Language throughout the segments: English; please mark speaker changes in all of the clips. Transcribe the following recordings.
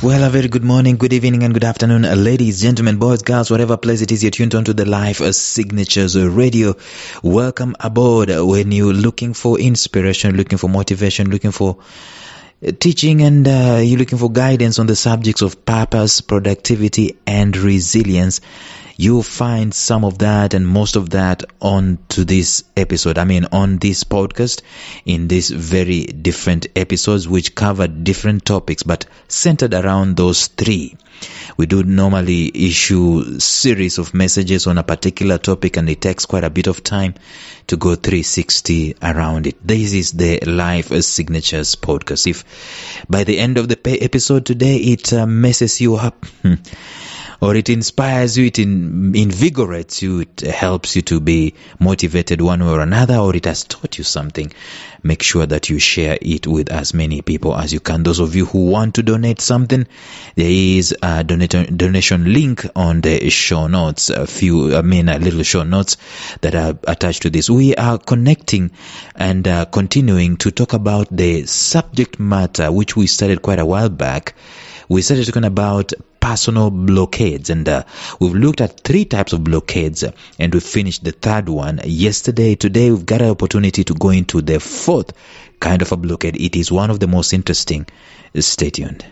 Speaker 1: Well, a very good morning, good evening, and good afternoon, ladies, gentlemen, boys, girls, whatever place it is you're tuned on to the Life Signatures Radio. Welcome aboard. When you're looking for inspiration, looking for motivation, looking for teaching, and you're looking for guidance on the subjects of purpose, productivity, and resilience, you'll find some of that and most of that on to this episode. On this podcast, in these very different episodes which cover different topics but centered around those three. We do normally issue series of messages on a particular topic, and it takes quite a bit of time to go 360 around it. This is the Life Signatures podcast. If by the end of the episode today it messes you up, or it inspires you, it invigorates you, it helps you to be motivated one way or another, or it has taught you something, make sure that you share it with as many people as you can. Those of you who want to donate something, there is a donation link on the show notes, little show notes that are attached to this. We are connecting and continuing to talk about the subject matter which we started quite a while back. We started talking about personal blockades, and we've looked at 3 types of blockades, and we finished the 3rd one yesterday. Today we've got an opportunity to go into the 4th kind of a blockade. It is one of the most interesting. Stay tuned.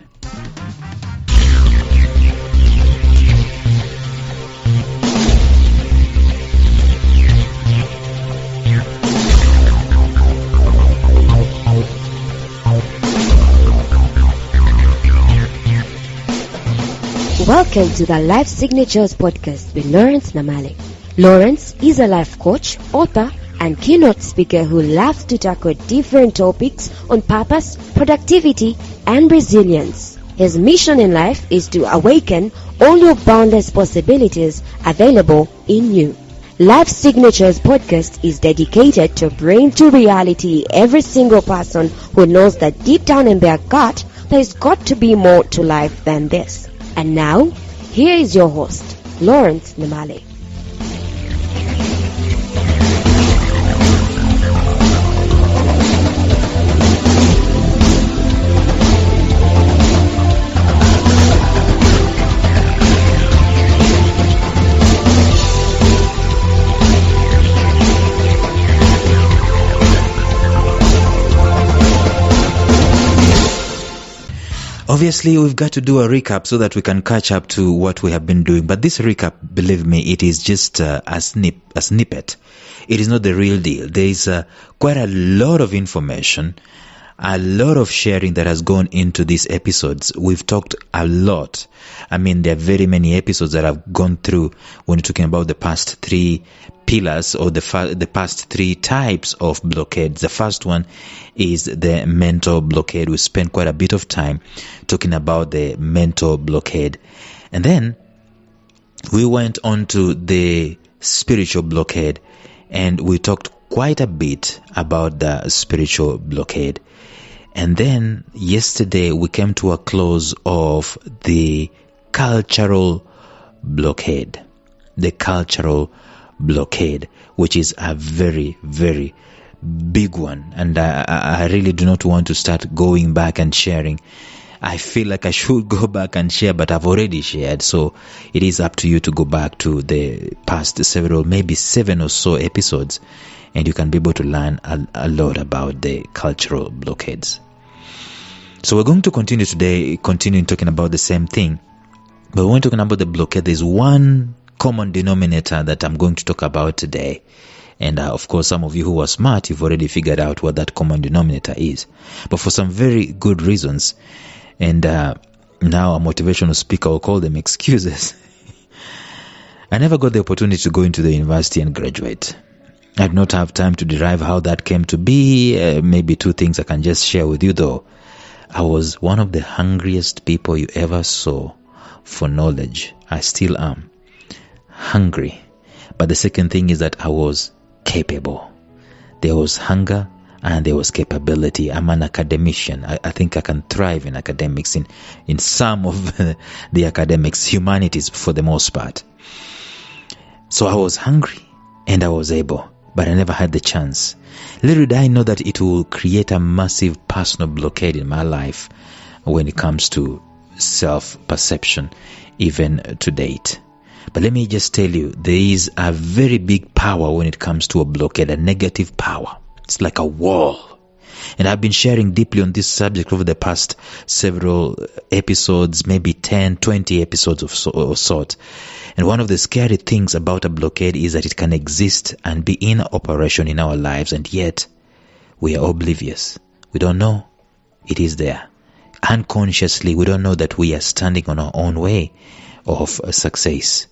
Speaker 2: Welcome to the Life Signatures podcast with Lawrence Namale. Lawrence is a life coach, author, and keynote speaker who loves to tackle different topics on purpose, productivity, and resilience. His mission in life is to awaken all your boundless possibilities available in you. Life Signatures podcast is dedicated to bring to reality every single person who knows that deep down in their gut, there's got to be more to life than this. And now, here is your host, Lawrence Namale.
Speaker 1: Obviously, we've got to do a recap so that we can catch up to what we have been doing. But this recap, believe me, it is just a snippet. It is not the real deal. There is quite a lot of information, a lot of sharing that has gone into these episodes. We've talked a lot. There are very many episodes that I've gone through when talking about the past 3 pillars or the past 3 types of blockades. The first one is the mental blockade. We spent quite a bit of time talking about the mental blockade. And then we went on to the spiritual blockade, and we talked quite a bit about the spiritual blockade. And then yesterday we came to a close of the cultural blockade. The cultural blockade, which is a very, very big one. And I really do not want to start going back and sharing. I feel like I should go back and share, but I've already shared. So it is up to you to go back to the past several, maybe 7 or so episodes, and you can be able to learn a lot about the cultural blockades. So we're going to continue today, talking about the same thing. But when we're talking about the blockade, there's one common denominator that I'm going to talk about today. And of course, some of you who are smart, you've already figured out what that common denominator is. But for some very good reasons, and now a motivational speaker will call them excuses, I never got the opportunity to go into the university and graduate. I did not have time to derive how that came to be. Maybe 2 things I can just share with you though. I was one of the hungriest people you ever saw for knowledge. I still am hungry. But the second thing is that I was capable. There was hunger and there was capability. I'm an academician. I think I can thrive in academics, in some of the academics, humanities for the most part. So I was hungry and I was able, but I never had the chance. Little did I know that it will create a massive personal blockade in my life when it comes to self-perception even to date. But let me just tell you, there is a very big power when it comes to a blockade, a negative power. It's like a wall. And I've been sharing deeply on this subject over the past several episodes, maybe 10, 20 episodes of sort. And one of the scary things about a blockade is that it can exist and be in operation in our lives, and yet we are oblivious. We don't know it is there. Unconsciously, we don't know that we are standing on our own way of success.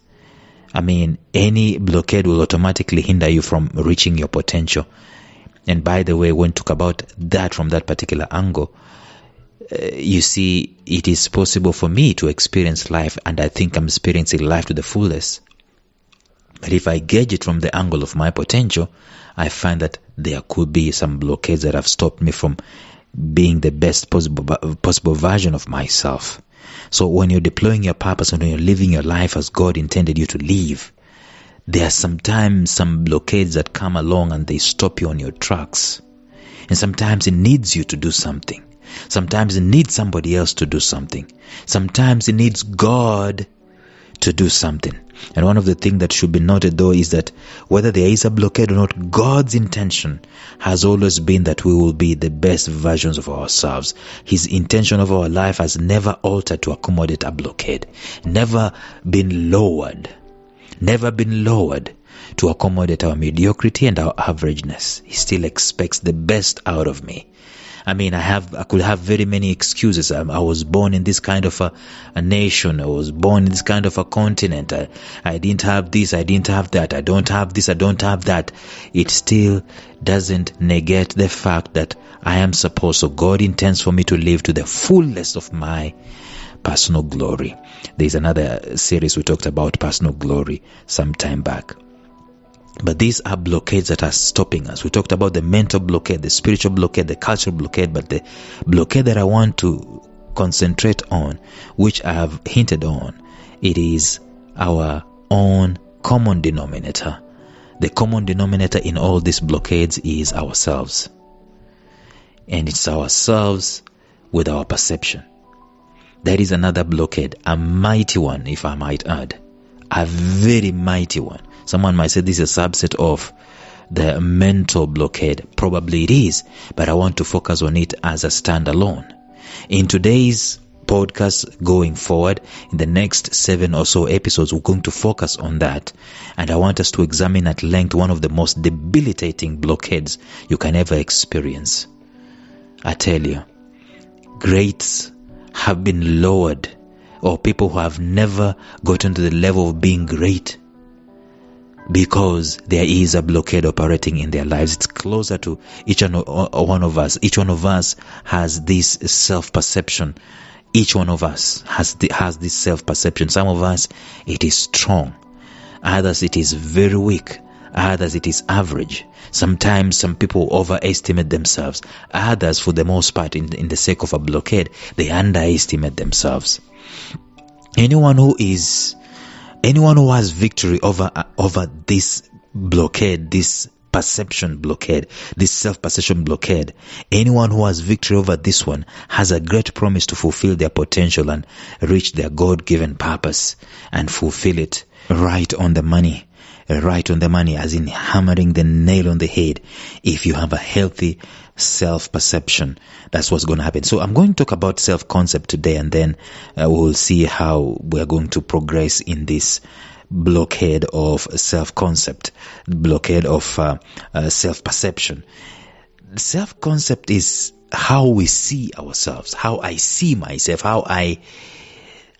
Speaker 1: I mean, any blockade will automatically hinder you from reaching your potential. And by the way, when we talk about that from that particular angle, you see, it is possible for me to experience life, and I think I'm experiencing life to the fullest. But if I gauge it from the angle of my potential, I find that there could be some blockades that have stopped me from being the best possible version of myself. So when you're deploying your purpose and when you're living your life as God intended you to live, there are sometimes some blockades that come along and they stop you on your tracks. And sometimes it needs you to do something. Sometimes it needs somebody else to do something. Sometimes it needs God to do something. And one of the things that should be noted though is that whether there is a blockade or not, God's intention has always been that we will be the best versions of ourselves. His intention of our life has never altered to accommodate a blockade. Never been lowered to accommodate our mediocrity and our averageness. He still expects the best out of me. I mean, I could have very many excuses. I was born in this kind of a nation. I was born in this kind of a continent. I didn't have this. I didn't have that. I don't have this. I don't have that. It still doesn't negate the fact that I am supposed to. God intends for me to live to the fullest of my personal glory. There's another series we talked about personal glory some time back. But these are blockades that are stopping us. We talked about the mental blockade, the spiritual blockade, the cultural blockade, but the blockade that I want to concentrate on, which I have hinted on, it is our own common denominator. The common denominator in all these blockades is ourselves. And it's ourselves with our perception. That is another blockade, a mighty one, if I might add. A very mighty one. Someone might say this is a subset of the mental blockade. Probably it is, but I want to focus on it as a standalone. In today's podcast going forward, in the next 7 or so episodes, we're going to focus on that. And I want us to examine at length one of the most debilitating blockades you can ever experience. I tell you, greats have been lowered, or people who have never gotten to the level of being great, because there is a blockade operating in their lives. It's closer to each one of us. Each one of us has this self-perception. Each one of us has this self-perception. Some of us, it is strong. Others, it is very weak. Others, it is average. Sometimes some people overestimate themselves. Others, for the most part, in the sake of a blockade, they underestimate themselves. Anyone who has victory over this blockade, this perception blockade, this self-perception blockade, anyone who has victory over this one has a great promise to fulfill their potential and reach their God-given purpose and fulfill it right on the money, as in hammering the nail on the head. If you have a healthy self-perception, that's what's going to happen. So I'm going to talk about self-concept today, and then we'll see how we're going to progress in this blockade of self-concept, blockade of self-perception. Self-concept is how we see ourselves, how I see myself, how I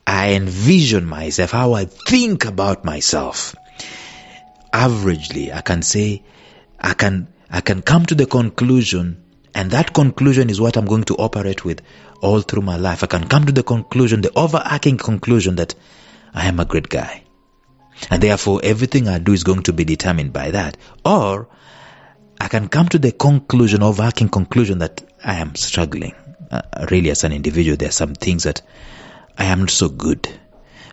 Speaker 1: envision myself, how I think about myself. Averagely, I can say, I can come to the conclusion, and that conclusion is what I'm going to operate with all through my life. I can come to the conclusion, the overarching conclusion, that I am a great guy. And therefore, everything I do is going to be determined by that. Or I can come to the conclusion, overarching conclusion, that I am struggling. Really, as an individual, there are some things that I am not so good.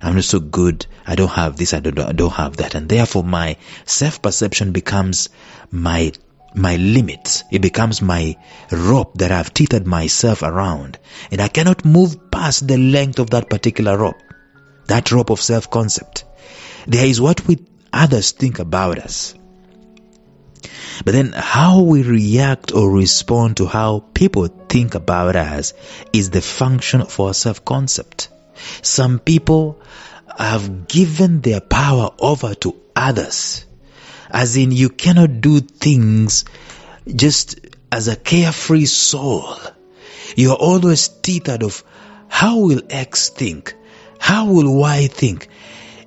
Speaker 1: I'm not so good. I don't have this. I don't have that. And therefore, my self-perception becomes my my limits. It becomes my rope that I've tethered myself around. And I cannot move past the length of that particular rope. That rope of self-concept. There is what others think about us. But then how we react or respond to how people think about us is the function of our self-concept. Some people have given their power over to others. As in, you cannot do things just as a carefree soul. You are always tethered of how will X think? How will Y think?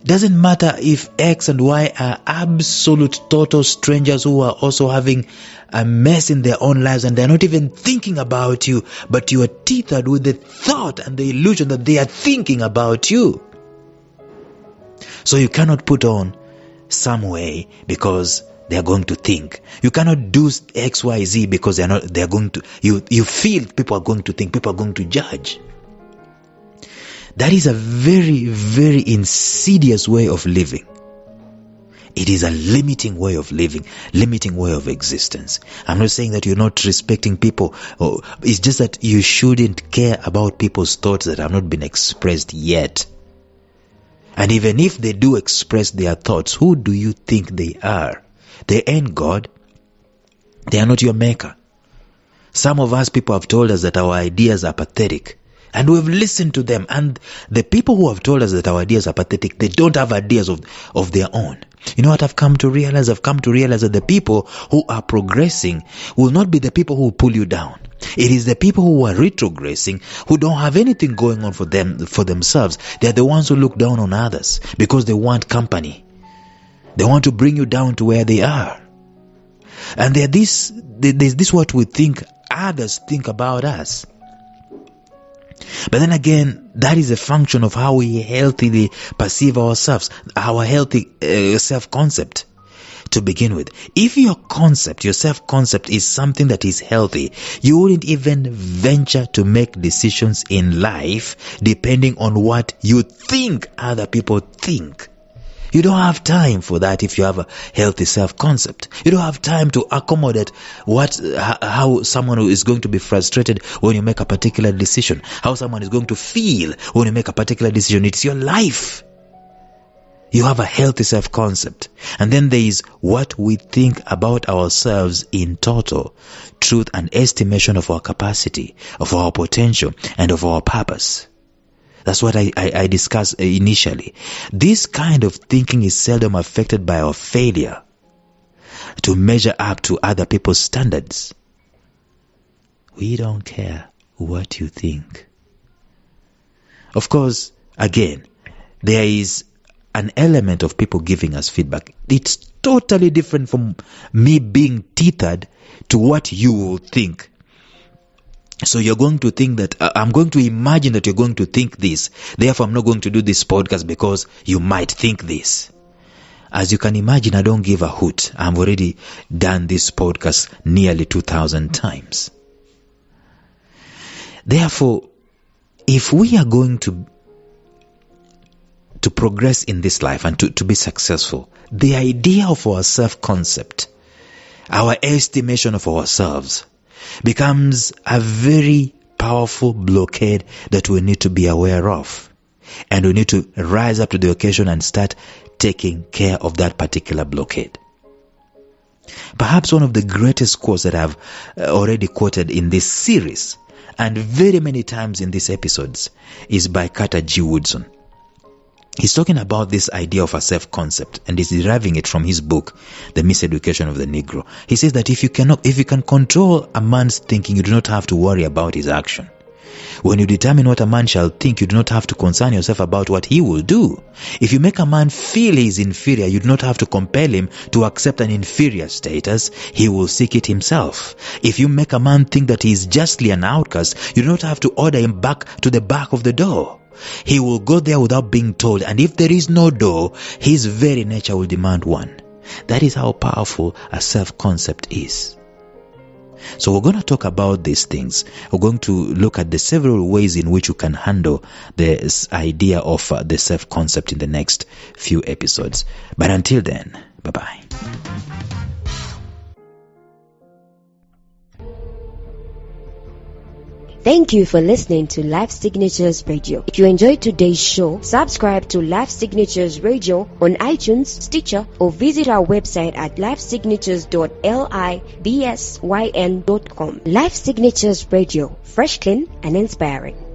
Speaker 1: Doesn't matter if X and Y are absolute total strangers who are also having a mess in their own lives and they're not even thinking about you, but you are tethered with the thought and the illusion that they are thinking about you. So you cannot put on some way because they are going to think. You cannot do X, Y, Z because they are going to, you feel people are going to think, people are going to judge. That is a very, very insidious way of living. It is a limiting way of living, limiting way of existence. I'm not saying that you're not respecting people. It's just that you shouldn't care about people's thoughts that have not been expressed yet. And even if they do express their thoughts, who do you think they are? They ain't God. They are not your maker. Some of us, people have told us that our ideas are pathetic. And we've listened to them. And the people who have told us that our ideas are pathetic, they don't have ideas of their own. You know what I've come to realize? I've come to realize that the people who are progressing will not be the people who will pull you down. It is the people who are retrogressing, who don't have anything going on for themselves. They are the ones who look down on others because they want company. They want to bring you down to where they are. And there's this what we think others think about us. But then again, that is a function of how we healthily perceive ourselves, our healthy self-concept to begin with. If your self-concept is something that is healthy, you wouldn't even venture to make decisions in life depending on what you think other people think. You don't have time for that if you have a healthy self-concept. You don't have time to accommodate how someone is going to be frustrated when you make a particular decision, how someone is going to feel when you make a particular decision. It's your life. You have a healthy self-concept. And then there is what we think about ourselves in total, truth and estimation of our capacity, of our potential, and of our purpose. That's what I discussed initially. This kind of thinking is seldom affected by our failure to measure up to other people's standards. We don't care what you think. Of course, again, there is an element of people giving us feedback. It's totally different from me being tethered to what you will think. So you're going to think that, I'm going to imagine that you're going to think this. Therefore, I'm not going to do this podcast because you might think this. As you can imagine, I don't give a hoot. I've already done this podcast nearly 2,000 times. Therefore, if we are going to progress in this life and to be successful, the idea of our self-concept, our estimation of ourselves, becomes a very powerful blockade that we need to be aware of. And we need to rise up to the occasion and start taking care of that particular blockade. Perhaps one of the greatest quotes that I've already quoted in this series, and very many times in these episodes, is by Carter G. Woodson. He's talking about this idea of a self-concept, and he's deriving it from his book, The Miseducation of the Negro. He says that if you can control a man's thinking, you do not have to worry about his action. When you determine what a man shall think, you do not have to concern yourself about what he will do. If you make a man feel he is inferior, you do not have to compel him to accept an inferior status. He will seek it himself. If you make a man think that he is justly an outcast, you do not have to order him back to the back of the door. He will go there without being told, and if there is no door, his very nature will demand one. That is how powerful a self-concept is. So we're going to talk about these things. We're going to look at the several ways in which you can handle this idea of the self-concept in the next few episodes. But until then, bye-bye.
Speaker 2: Thank you for listening to Life Signatures Radio. If you enjoyed today's show, subscribe to Life Signatures Radio on iTunes, Stitcher, or visit our website at lifesignatures.libsyn.com. Life Signatures Radio, fresh, clean, and inspiring.